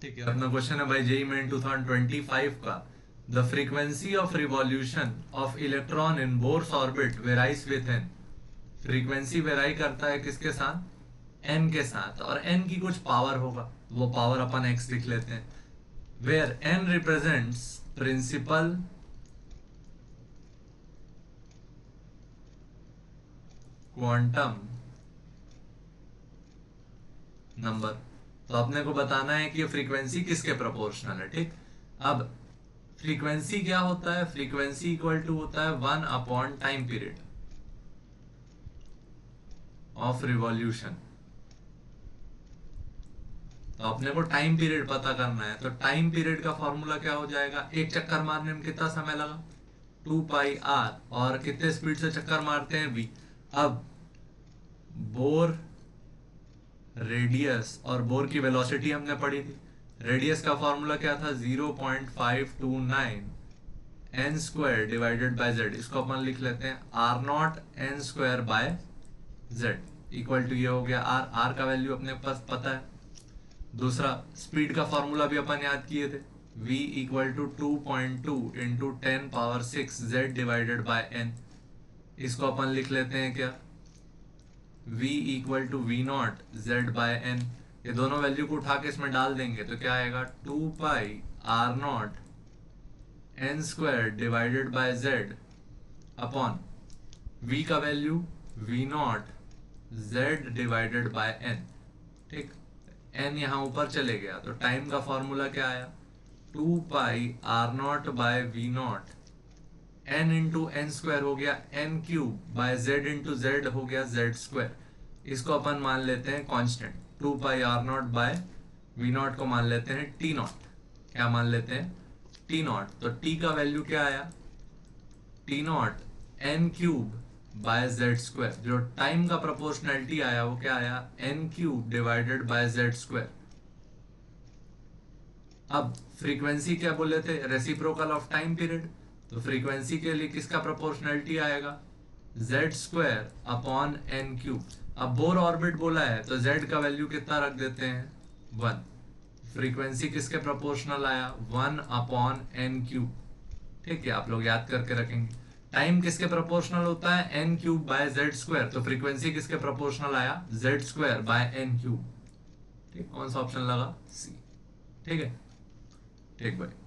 ठीक है, अपना क्वेश्चन है भाई जेईई मेन 2025 का। The frequency of revolution of electron in Bohr's orbit varies with n. Frequency vary करता है किसके साथ? एन के साथ, और एन की कुछ पावर होगा, वो पावर अपन एक्स लिख लेते हैं। Where n represents principal quantum number. तो अपने को बताना है कि ये फ्रीक्वेंसी किसके प्रोपोर्शनल है। ठीक, अब फ्रीक्वेंसी क्या होता है? फ्रीक्वेंसी इक्वल टू होता है 1 upon time period of revolution. तो अपने को टाइम पीरियड पता करना है, तो टाइम पीरियड का फॉर्मूला क्या हो जाएगा? एक चक्कर मारने में कितना समय लगा? 2πr, और कितने स्पीड से चक्कर मारते हैं? v। अब बोर रेडियस और बोर की वेलोसिटी हमने पढ़ी थी। रेडियस का फॉर्मूला क्या था? 0.529 n square divided by z. इसको अपन लिख लेते हैं r naught n square by z equal to ये हो गया आर। आर का वैल्यू अपने पास पता है। दूसरा, स्पीड का फॉर्मूला भी अपन याद किए थे, v equal to 2.2 into 10⁻⁶ z divided by n. इसको अपन लिख लेते हैं क्या? v equal to v naught z by n. ये दोनों वैल्यू को उठा के इसमें डाल देंगे तो क्या आएगा? 2πr naught n square divided by z upon v का value v naught z divided by n. ठीक, एन यहां ऊपर चले गया तो टाइम का फॉर्मूला क्या आया? 2πr naught by v naught n into n square हो गया n cube by z into z हो गया जेड स्क्वायर। इसको अपन मान लेते हैं constant. 2πr naught by v naught को मान लेते हैं टी नॉट। क्या मान लेते हैं? T naught. तो टी का वैल्यू क्या आया? T naught n cube by z square. जो टाइम का प्रोपोर्शनैलिटी आया वो क्या आया? N cube divided by z square. अब फ्रीक्वेंसी क्या बोले थे? Reciprocal of time period. तो फ्रीक्वेंसी के लिए किसका प्रोपोर्शनैलिटी आएगा? Z square upon n cube. अब बोर ऑर्बिट बोला है तो जेड का वैल्यू कितना रख देते हैं? 1। फ्रीक्वेंसी किसके प्रोपोर्शनल आया? 1 अपॉन एन क्यूब। ठीक है, आप लोग याद करके रखेंगे। टाइम किसके प्रोपोर्शनल होता है? N cube by z square. तो फ्रीक्वेंसी किसके प्रोपोर्शनल आया? Z square by n cube. ठीक, कौन सा ऑप्शन लगा? सी। ठीक है, ठीक भाई।